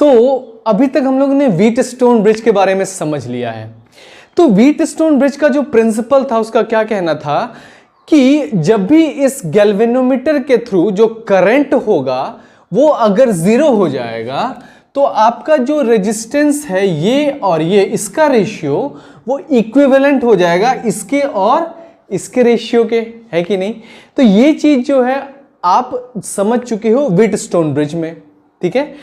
तो अभी तक हम लोगों ने व्हीटस्टोन ब्रिज के बारे में समझ लिया है। तो व्हीटस्टोन ब्रिज का जो प्रिंसिपल था उसका क्या कहना था कि जब भी इस गैल्वेनोमीटर के थ्रू जो करंट होगा वो अगर जीरो हो जाएगा तो आपका जो रेजिस्टेंस है ये और ये, इसका रेशियो वो इक्विवेलेंट हो जाएगा इसके और इसके रेशियो के, है कि नहीं। तो ये चीज जो है आप समझ चुके हो व्हीटस्टोन ब्रिज में, ठीक है।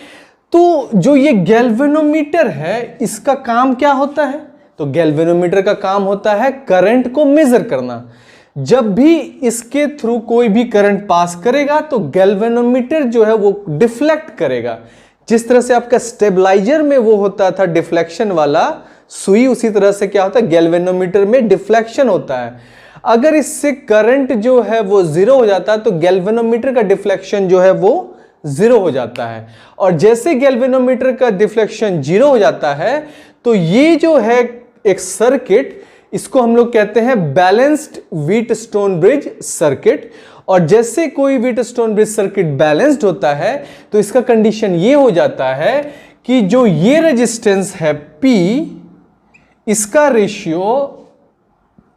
तो जो ये गैल्वेनोमीटर है इसका काम क्या होता है, तो गैल्वेनोमीटर का काम होता है करंट को मेजर करना। जब भी इसके थ्रू कोई भी करंट पास करेगा तो गैल्वेनोमीटर जो है वो डिफ्लेक्ट करेगा। जिस तरह से आपका स्टेबलाइजर में वो होता था डिफ्लेक्शन वाला सुई, उसी तरह से क्या होता है गैल्वेनोमीटर में डिफ्लेक्शन होता है। अगर इससे करंट जो है वो जीरो हो जाता है तो गैल्वेनोमीटर का डिफ्लेक्शन जो है वो जीरो हो जाता है। और जैसे गैल्वेनोमीटर का डिफ्लेक्शन जीरो हो जाता है तो ये जो है एक सर्किट, इसको हम लोग कहते हैं बैलेंस्ड व्हीटस्टोन ब्रिज सर्किट। और जैसे कोई व्हीटस्टोन ब्रिज सर्किट बैलेंस्ड होता है तो इसका कंडीशन ये हो जाता है कि जो ये रेजिस्टेंस है P, इसका रेशियो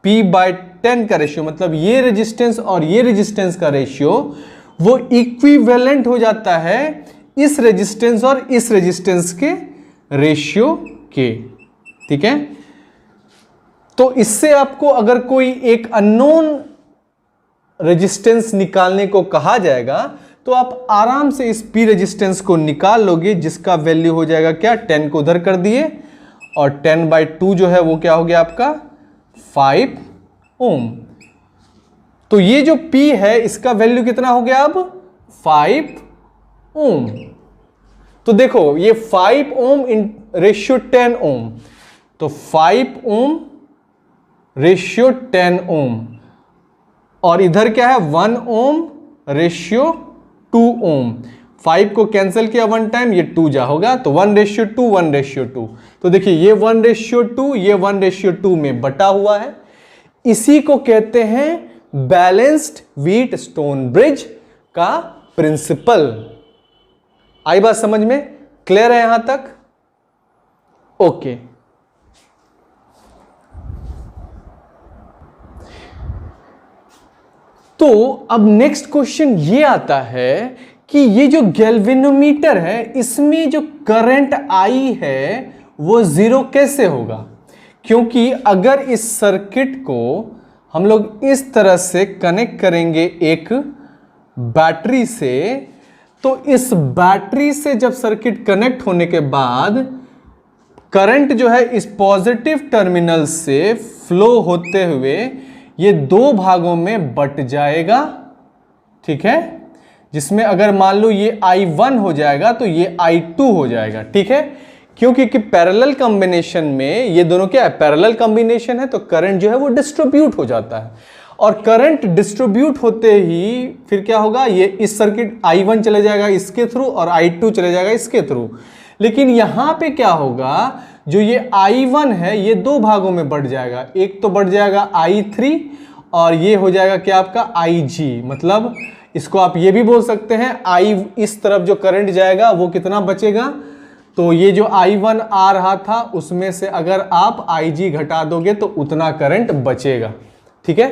P/10 का रेशियो, मतलब ये रेजिस्टेंस और ये रेजिस्टेंस का रेशियो वो इक्विवेलेंट हो जाता है इस रेजिस्टेंस और इस रेजिस्टेंस के रेशियो के, ठीक है। तो इससे आपको अगर कोई एक अननोन रेजिस्टेंस निकालने को कहा जाएगा तो आप आराम से इस P रेजिस्टेंस को निकाल लोगे, जिसका वैल्यू हो जाएगा क्या, 10 को उधर कर दिए और 10/2 जो है वो क्या हो गया आपका 5 ओम। तो ये जो P है इसका वैल्यू कितना हो गया अब 5 ओम। तो देखो ये 5 ओम इन रेशियो 10 ओम, तो 5 ओम रेशियो 10 ओम, और इधर क्या है 1 ओम रेशियो 2 ओम। 5 को कैंसिल किया 1 टाइम, ये 2 जा होगा, तो 1:2 1:2। तो देखिए ये 1:2 ये 1:2 में बटा हुआ है। इसी को कहते हैं बैलेंस्ड व्हीटस्टोन ब्रिज का प्रिंसिपल। आई बात समझ में, क्लियर है यहां तक? ओके। तो अब नेक्स्ट क्वेश्चन ये आता है कि ये जो गैल्वेनोमीटर है इसमें जो करंट आई है वो जीरो कैसे होगा। क्योंकि अगर इस सर्किट को हम लोग इस तरह से कनेक्ट करेंगे एक बैटरी से, तो इस बैटरी से जब सर्किट कनेक्ट होने के बाद करंट जो है इस पॉजिटिव टर्मिनल से फ्लो होते हुए ये दो भागों में बट जाएगा, ठीक है। जिसमें अगर मान लो ये I1 हो जाएगा तो ये I2 हो जाएगा, ठीक है। क्योंकि पैरेलल कॉम्बिनेशन में ये दोनों क्या है, पैरेलल कॉम्बिनेशन है, तो करंट जो है वो डिस्ट्रीब्यूट हो जाता है। और करंट डिस्ट्रीब्यूट होते ही फिर क्या होगा, ये इस सर्किट I1 चले जाएगा इसके थ्रू और I2 चले जाएगा इसके थ्रू। लेकिन यहां पे क्या होगा, जो ये I1 है ये दो भागों में बढ़ जाएगा। एक तो बढ़ जाएगा I3 और ये हो जाएगा क्या आपका IG। मतलब इसको आप ये भी बोल सकते हैं I इस तरफ जो करंट जाएगा वो कितना बचेगा, तो ये जो I1 आ रहा था उसमें से अगर आप IG घटा दोगे तो उतना करंट बचेगा, ठीक है।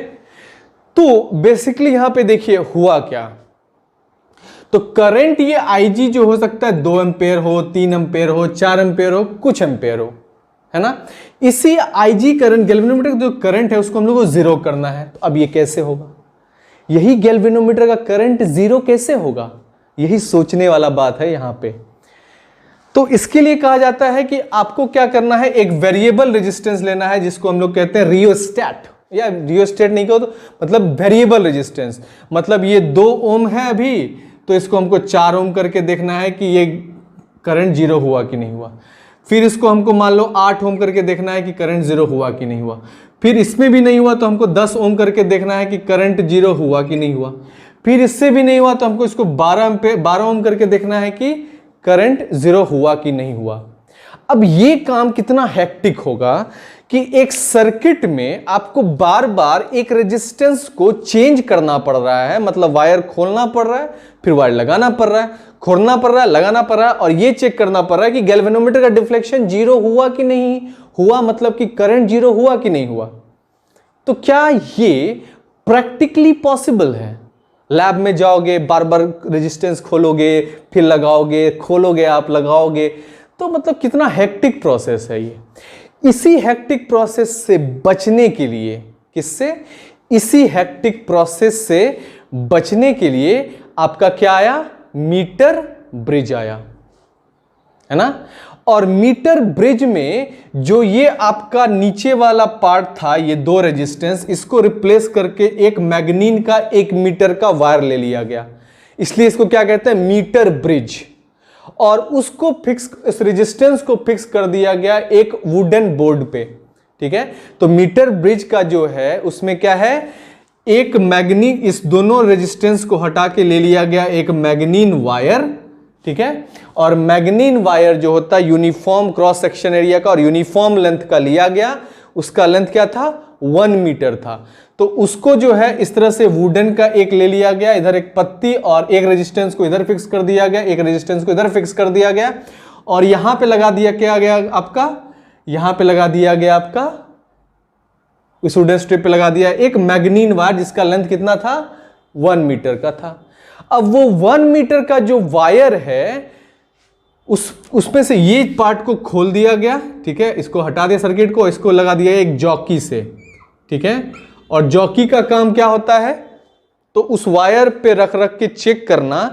तो बेसिकली यहां पे देखिए हुआ क्या, तो करंट ये IG जो हो सकता है 2 एम्पेयर हो, 3 एम्पेयर हो, 4 एम्पेयर हो, कुछ एम्पेयर हो, है ना। इसी IG करंट गैल्वेनोमीटर का जो करंट है उसको हम लोग को जीरो करना है। तो अब ये कैसे होगा, यही गैल्वेनोमीटर का करंट जीरो कैसे होगा, यही सोचने वाला बात है यहां पे। तो इसके लिए कहा जाता है कि आपको क्या करना है, एक वेरिएबल रेजिस्टेंस लेना है जिसको हम लोग कहते हैं रियोस्टैट, या रियोस्टैट नहीं कहो तो मतलब वेरिएबल रेजिस्टेंस। मतलब ये 2 ओम है अभी, तो इसको हमको 4 ओम करके देखना है कि ये करंट जीरो हुआ कि नहीं हुआ। फिर इसको हमको मान लो 8 ओम करके देखना है कि करंट जीरो हुआ कि नहीं हुआ। फिर इसमें भी नहीं हुआ तो हमको 10 ओम करके देखना है कि करंट जीरो हुआ कि नहीं हुआ। फिर इससे भी नहीं हुआ तो हमको इसको 12 ओम करके देखना है कि करंट जीरो हुआ कि नहीं हुआ। अब ये काम कितना हेक्टिक होगा कि एक सर्किट में आपको बार बार एक रेजिस्टेंस को चेंज करना पड़ रहा है, मतलब वायर खोलना पड़ रहा है, फिर वायर लगाना पड़ रहा है, खोलना पड़ रहा है, लगाना पड़ रहा है, और ये चेक करना पड़ रहा है कि गैल्वेनोमीटर का डिफ्लेक्शन जीरो हुआ कि नहीं हुआ, मतलब कि करंट जीरो हुआ कि नहीं हुआ। तो क्या ये प्रैक्टिकली पॉसिबल है? लैब में जाओगे, बार बार रेजिस्टेंस खोलोगे, फिर लगाओगे, खोलोगे, आप लगाओगे, तो मतलब कितना हेक्टिक प्रोसेस है ये। इसी हेक्टिक प्रोसेस से बचने के लिए, किससे? इसी हेक्टिक प्रोसेस से बचने के लिए आपका क्या आया? मीटर ब्रिज आया, है ना। और मीटर ब्रिज में जो ये आपका नीचे वाला पार्ट था, ये दो रेजिस्टेंस, इसको रिप्लेस करके एक मैग्नीन का 1 मीटर का वायर ले लिया गया, इसलिए इसको क्या कहते हैं? Metre bridge. और उसको फिक्स, इस रेजिस्टेंस को फिक्स कर दिया गया एक वुडन बोर्ड पे, ठीक है। तो मीटर ब्रिज का जो है उसमें क्या है? एक मैग्नीन, इस दोनों रेजिस्टेंस को हटा के ले लिया गया एक मैग्नीन वायर, ठीक है। और मैग्नीन वायर जो होता है यूनिफॉर्म क्रॉस सेक्शन एरिया का और यूनिफॉर्म लेंथ का लिया गया, उसका लेंथ क्या था? 1 मीटर था। तो उसको जो है इस तरह से वुडन का एक ले लिया गया, इधर एक पत्ती, और एक रेजिस्टेंस को इधर फिक्स कर दिया गया, एक रेजिस्टेंस को इधर फिक्स कर दिया गया, और यहां पे लगा दिया क्या गया आपका? यहां पे लगा दिया गया आपका, इस वुडन स्ट्रिप पे लगा दिया एक मैग्नीन वायर जिसका लेंथ कितना था? 1 मीटर का था। अब वो 1 मीटर का जो वायर है उसमें से ये पार्ट को खोल दिया गया, ठीक है, इसको हटा दिया सर्किट को, इसको लगा दिया एक जॉकी से, ठीक है। और जॉकी का काम क्या होता है? तो उस वायर पे रख रख के चेक करना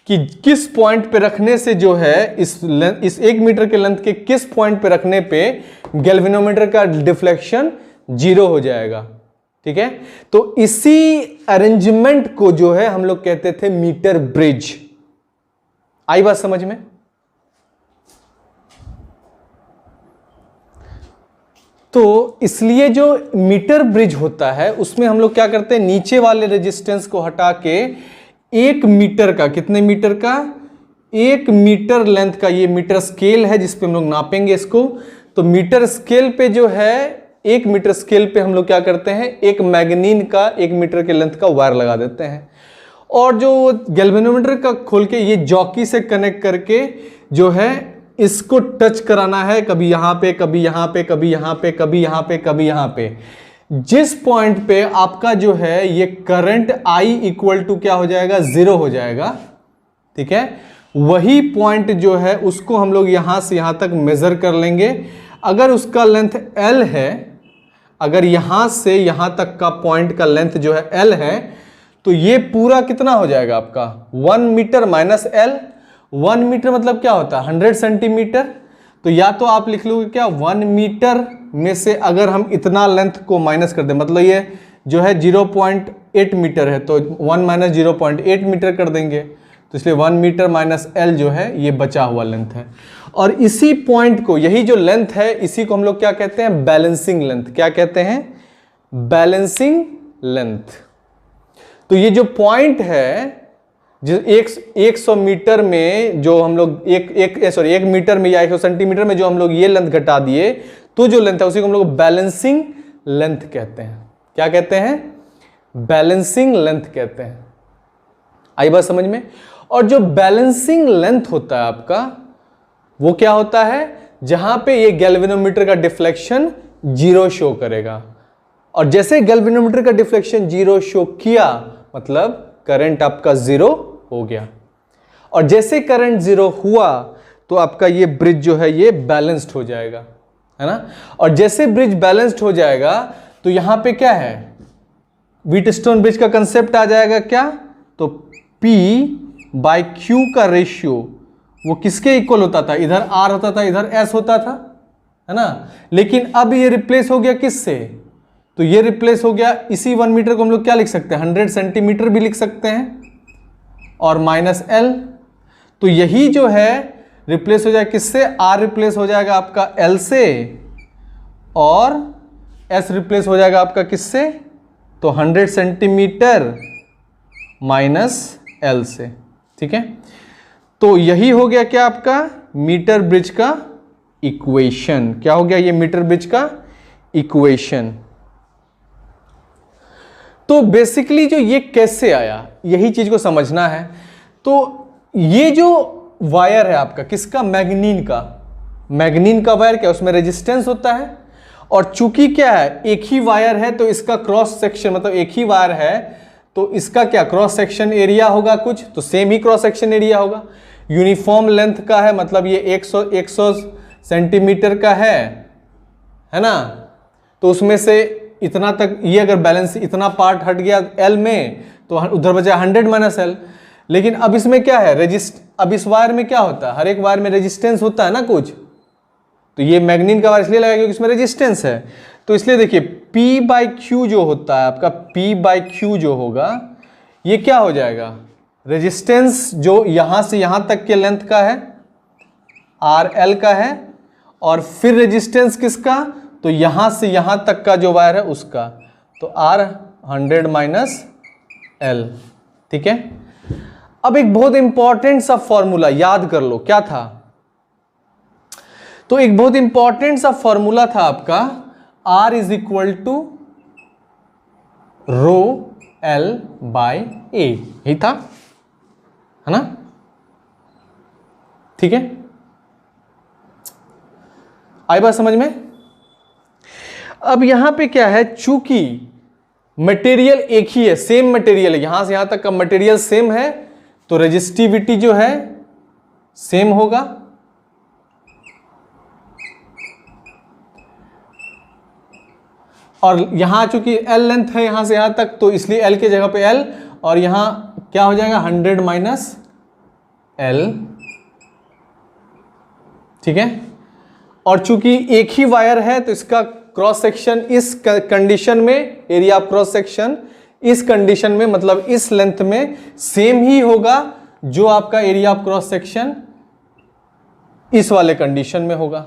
कि किस पॉइंट पे रखने से जो है इस 1 मीटर के लेंथ के किस पॉइंट पे रखने पे गैल्वेनोमीटर का डिफ्लेक्शन 0 हो जाएगा, ठीक है। तो इसी अरेंजमेंट को जो है हम लोग कहते थे मीटर ब्रिज। आई बात समझ में? तो इसलिए जो मीटर ब्रिज होता है उसमें हम लोग क्या करते हैं? नीचे वाले रेजिस्टेंस को हटा के 1 मीटर का, कितने मीटर का? 1 मीटर लेंथ का, ये मीटर स्केल है जिसपे हम लोग नापेंगे इसको। तो मीटर स्केल पे जो है 1 मीटर स्केल पे हम लोग क्या करते हैं? एक मैग्नीन का 1 मीटर के लेंथ का वायर लगा देते हैं, और जो गैल्वेनोमीटर का खोल के ये जॉकी से कनेक्ट करके जो है इसको टच कराना है, कभी यहां पे, कभी यहां पे, कभी यहां पे, कभी यहां पे, कभी यहां पे। जिस पॉइंट पे आपका जो है ये करंट I इक्वल टू क्या हो जाएगा? 0 हो जाएगा, ठीक है। वही पॉइंट जो है उसको हम लोग यहां से यहां तक मेजर कर लेंगे। अगर उसका लेंथ L है, अगर यहां से यहां तक का पॉइंट का लेंथ जो है L है, तो ये पूरा कितना हो जाएगा आपका? 1 मीटर माइनस L। 1 मीटर मतलब क्या होता है? 100 सेंटीमीटर। तो या तो आप लिख लोगे क्या? 1 मीटर में से अगर हम इतना लेंथ को माइनस कर दें, मतलब ये जो है 0.8 मीटर है, तो 1 माइनस 0.8 मीटर कर देंगे, तो इसलिए 1 मीटर माइनस L जो है ये बचा हुआ लेंथ है। और इसी पॉइंट को, यही जो लेंथ है, इसी को हम लोग क्या कहते हैं? Balancing length. क्या कहते हैं? Balancing length. तो ये जो पॉइंट है, जो 100 मीटर में जो हम लोग 1 मीटर में या 100 सेंटीमीटर में जो हम लोग ये लेंथ घटा दिए, तो जो लेंथ है उसी को हम लोग बैलेंसिंग लेंथ कहते हैं। क्या कहते हैं? बैलेंसिंग लेंथ कहते हैं। आई बात समझ में? और जो बैलेंसिंग लेंथ होता है आपका, वो क्या होता है? जहां पे ये गैल्वेनोमीटर का डिफ्लेक्शन 0 शो करेगा। और जैसे गैल्वेनोमीटर का डिफ्लेक्शन 0 शो किया, मतलब करंट आपका 0 हो गया। और जैसे करंट 0 हुआ तो आपका ये ब्रिज जो है ये बैलेंस्ड हो जाएगा, है ना। और जैसे ब्रिज बैलेंस्ड हो जाएगा तो यहां पे क्या है? व्हीटस्टोन ब्रिज का कंसेप्ट आ जाएगा क्या? तो P बाय Q का रेशियो वो किसके इक्वल होता था? इधर R होता था, इधर S होता था, है ना। लेकिन अब ये रिप्लेस हो गया किससे? तो ये रिप्लेस हो गया, इसी 1 मीटर को हम लोग क्या लिख सकते हैं? 100 सेंटीमीटर भी लिख सकते हैं, और माइनस L। तो यही जो है रिप्लेस हो जाए किससे? R रिप्लेस हो जाएगा आपका L से, और S रिप्लेस हो जाएगा आपका किससे? तो 100 सेंटीमीटर माइनस L से, ठीक है। तो यही हो गया क्या आपका मीटर ब्रिज का इक्वेशन। क्या हो गया ये मीटर ब्रिज का इक्वेशन। तो बेसिकली जो ये कैसे आया, यही चीज को समझना है। तो ये जो वायर है आपका किसका, मैग्नीन का। मैग्नीन का वायर क्या, उसमें रेजिस्टेंस होता है, और चूंकि क्या है एक ही वायर है तो इसका क्रॉस सेक्शन, मतलब एक ही वायर है तो इसका क्या क्रॉस सेक्शन एरिया होगा कुछ, तो सेम ही क्रॉस सेक्शन एरिया होगा। यूनिफॉर्म लेंथ का है, मतलब ये 100 सेंटीमीटर का है ना, तो उसमें से इतना तक, ये अगर बैलेंस इतना पार्ट हट गया L में तो उधर बचा 100 माइनस L। लेकिन अब इसमें क्या है, अब इस वायर में क्या होता है, हर एक वायर में रेजिस्टेंस होता है ना कुछ, तो ये मैग्नीन का वायर इसलिए लगा क्योंकि इसमें रेजिस्टेंस है। तो इसलिए देखिए P/Q जो होता है आपका, P/Q जो होगा ये क्या हो जाएगा, रेजिस्टेंस जो यहां से यहां तक के लेंथ का है RL का है, और फिर रेजिस्टेंस किसका, तो यहां से यहां तक का जो वायर है उसका, तो R 100 माइनस L। ठीक है, अब एक बहुत इंपॉर्टेंट सा फॉर्मूला याद कर लो, क्या था, तो एक बहुत इंपॉर्टेंट सा फॉर्मूला था आपका, R is equal to rho L by A, यही था, है ना। ठीक है, आई बात समझ में। अब यहां पे क्या है, चूंकि मटेरियल एक ही है, सेम मटेरियल है, यहां से यहां तक का मटेरियल सेम है, तो रेजिस्टिविटी जो है सेम होगा। और यहां चूंकि L लेंथ है यहां से यहां तक, तो इसलिए L की जगह पे L, और यहां क्या हो जाएगा 100 माइनस L। ठीक है, और चूंकि एक ही वायर है तो इसका क्रॉस सेक्शन इस कंडीशन में, एरिया ऑफ क्रॉस सेक्शन इस कंडीशन में, मतलब इस लेंथ में सेम ही होगा जो आपका एरिया ऑफ क्रॉस सेक्शन इस वाले कंडीशन में होगा।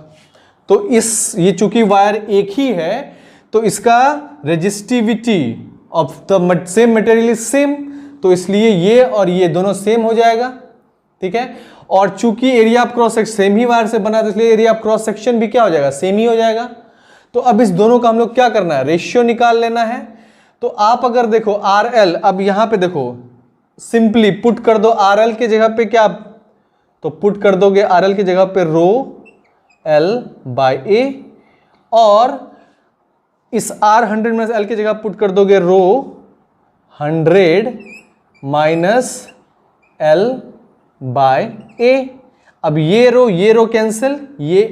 तो ये चूंकि वायर एक ही है तो इसका resistivity of the same material is same, तो इसलिए ये और ये दोनों सेम हो जाएगा। ठीक है, और चूंकि area of cross section same he wire से बना तो इसलिए एरिया ऑफ क्रॉस सेक्शन भी क्या हो जाएगा, सेम ही हो जाएगा। तो अब इस दोनों का हम लोग क्या करना है, रेशियो निकाल लेना है। तो आप अगर देखो RL, अब यहां पे देखो सिंपली पुट कर दो RL के जगह पे क्या, तो पुट कर दोगे RL की जगह पे रो L बाय A, और इस R 100 माइनस L की जगह पुट कर दोगे rho 100 minus L by A। अब ये रो कैंसिल, ये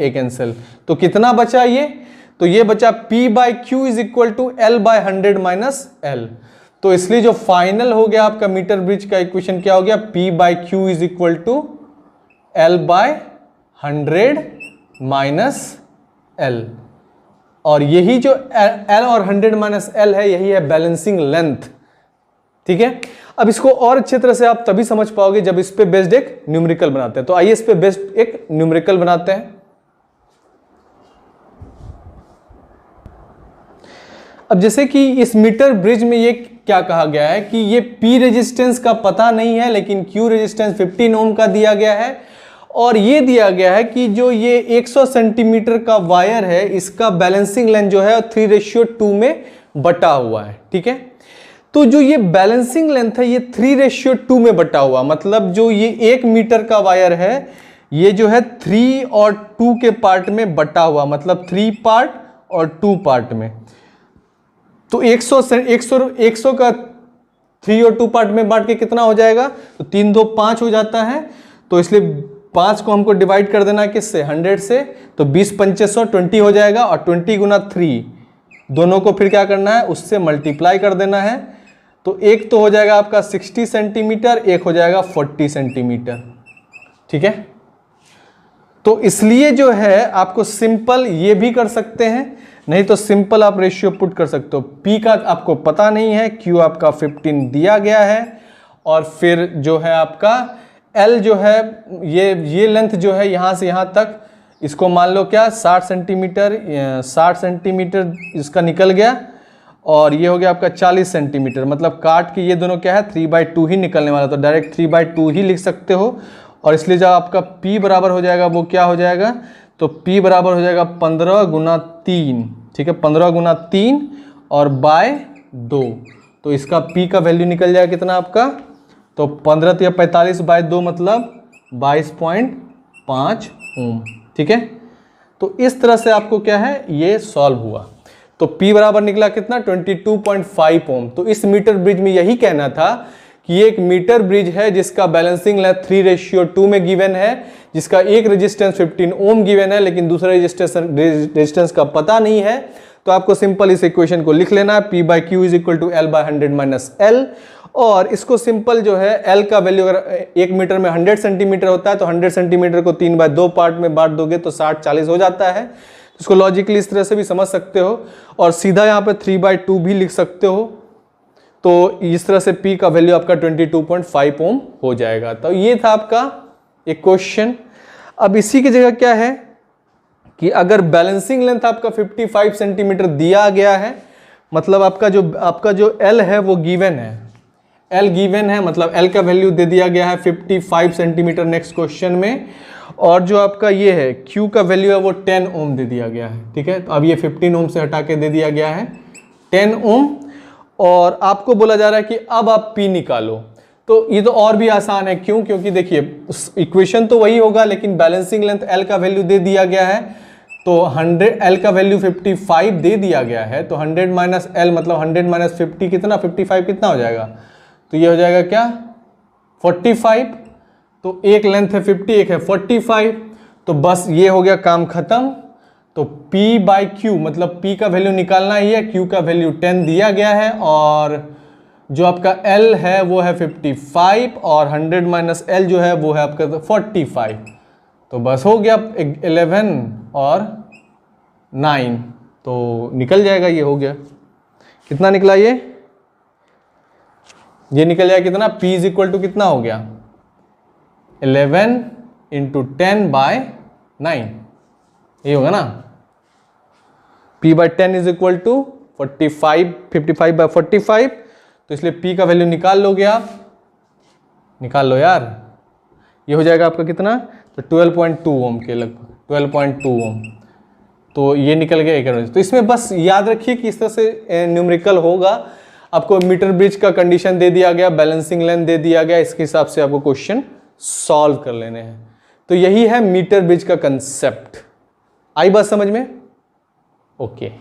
A कैंसिल, तो कितना बचा ये, तो ये बचा P/Q is equal to L by 100 minus L। तो इसलिए जो फाइनल हो गया आपका मीटर ब्रिज का इक्वेशन क्या हो गया, P/Q is equal to L by 100 minus L। और यही जो L और 100 माइनस L है, यही है बैलेंसिंग लेंथ। ठीक है, अब इसको और अच्छे तरह से आप तभी समझ पाओगे जब इस पे बेस्ड एक न्यूमेरिकल बनाते हैं। तो आइए इस पे बेस्ड एक न्यूमेरिकल बनाते हैं। अब जैसे कि इस मीटर ब्रिज में ये क्या कहा गया है कि ये P रेजिस्टेंस का पता नहीं है, लेकिन Q रेजिस्टेंस 15 ओम का दिया गया है, और ये दिया गया है कि जो ये 100 सेंटीमीटर का वायर है इसका बैलेंसिंग लेंथ जो है 3:2 में बटा हुआ है। ठीक है, तो जो ये बैलेंसिंग लेंथ है ये 3:2 में बटा हुआ, मतलब जो ये 1 मीटर का वायर है ये जो है 3 और 2 के पार्ट में बटा हुआ, मतलब 3 पार्ट और 2 पार्ट में। तो 100 का 3 और 2 पार्ट में बांट के कितना हो जाएगा, तो 3 2 5 हो जाता है। तो इसलिए 5 को हमको डिवाइड कर देना है किससे, 100 से, तो 20 5 100 20 हो जाएगा, और 20 गुना 3 दोनों को फिर क्या करना है, उससे मल्टीप्लाई कर देना है। तो एक तो हो जाएगा आपका 60 सेंटीमीटर, एक हो जाएगा 40 सेंटीमीटर। ठीक है, तो इसलिए जो है आपको सिंपल ये भी कर सकते हैं, नहीं तो सिंपल आप रेशियो पुट कर सकते हो। P का आपको पता नहीं है, Q आपका 15 दिया गया है, और फिर जो है आपका L जो है ये लेंथ जो है यहां से यहां तक, इसको मान लो क्या 60 सेंटीमीटर इसका निकल गया, और ये हो गया आपका 40 सेंटीमीटर, मतलब काट के ये दोनों क्या है 3/2 ही निकलने वाला, तो डायरेक्ट 3/2 ही लिख सकते हो। और इसलिए जब आपका P बराबर हो जाएगा वो क्या हो जाएगा, तो P बराबर हो जाएगा 15 गुना 3 ठीक है, 15 गुना 3 और बाय 2, तो इसका P का वैल्यू निकल जाएगा कितना आपका, तो 15 या 45 बाय 2 मतलब 22.5 ओम। ठीक है, तो इस तरह से आपको क्या है ये सॉल्व हुआ। तो P बराबर निकला कितना 22.5 ओम। तो इस मीटर ब्रिज में यही कहना था कि ये एक मीटर ब्रिज है जिसका बैलेंसिंग लेंथ 3:2 में गिवन है, जिसका एक रेजिस्टेंस 15 ओम गिवन है, लेकिन दूसरा रेजिस्टेंस का पता नहीं है। तो आपको सिंपल इस इक्वेशन को लिख लेना है, P/Q = L/100 - L। और इसको सिंपल जो है L का वैल्यू अगर 1 मीटर में 100 सेंटीमीटर होता है तो 100 सेंटीमीटर को 3/2 पार्ट में बांट दोगे तो 60-40 हो जाता है। इसको लॉजिकली इस तरह से भी समझ सकते हो और सीधा यहाँ पे 3/2 भी लिख सकते हो। तो इस तरह से P का वैल्यू आपका 22.5 ओम हो जाएगा। तो ये था आपका एक क्वेश्चन। अब इसी की जगह क्या है कि अगर बैलेंसिंग लेंथ आपका 55 सेंटीमीटर दिया गया है, मतलब आपका जो L है वो गिवन है, L गिवन है, मतलब L का वैल्यू दे दिया गया है 55 सेंटीमीटर नेक्स्ट क्वेश्चन में, और जो आपका ये है Q का वैल्यू है वो 10 ओम दे दिया गया है। ठीक है, तो अब ये 15 ओम से हटा के दे दिया गया है 10 ओम, और आपको बोला जा रहा है कि अब आप P निकालो। तो ये तो और भी आसान है, क्यों? क्योंकि देखिए इक्वेशन तो वही होगा लेकिन बैलेंसिंग लेंथ L का वैल्यू दे दिया गया है, तो 100 L का वैल्यू 55 दे दिया गया है, तो 100 माइनस L मतलब 100 - 50 कितना, 55 कितना हो जाएगा, तो ये हो जाएगा क्या 45। तो एक लेंथ है 50, एक है 45, तो बस ये हो गया काम खत्म। तो P/Q मतलब P का वैल्यू निकालना ही है, Q का वैल्यू 10 दिया गया है, और जो आपका L है वो है 55 और 100 माइनस L जो है वो है आपका 45। तो बस हो गया 11 और 9, तो निकल जाएगा, ये हो गया। कितना निकला ये निकल जाएगा कितना, P = कितना हो गया 11 × 10/9, ये होगा ना। P/10 = 55/45, तो इसलिए P का वैल्यू निकाल लोगे आप, निकाल लो यार, ये हो जाएगा आपका कितना, तो 12.2 ओम के लगभग 12.2 ओम। तो ये निकल गया 1। तो इसमें बस याद रखिए कि इस तरह से न्यूमेरिकल होगा। आपको मीटर ब्रिज का कंडीशन दे दिया गया, बैलेंसिंग लेंथ दे दिया गया, इसके हिसाब से आपको क्वेश्चन सॉल्व कर लेने हैं। तो यही है मीटर ब्रिज का कंसेप्ट। आई बात समझ में? ओके।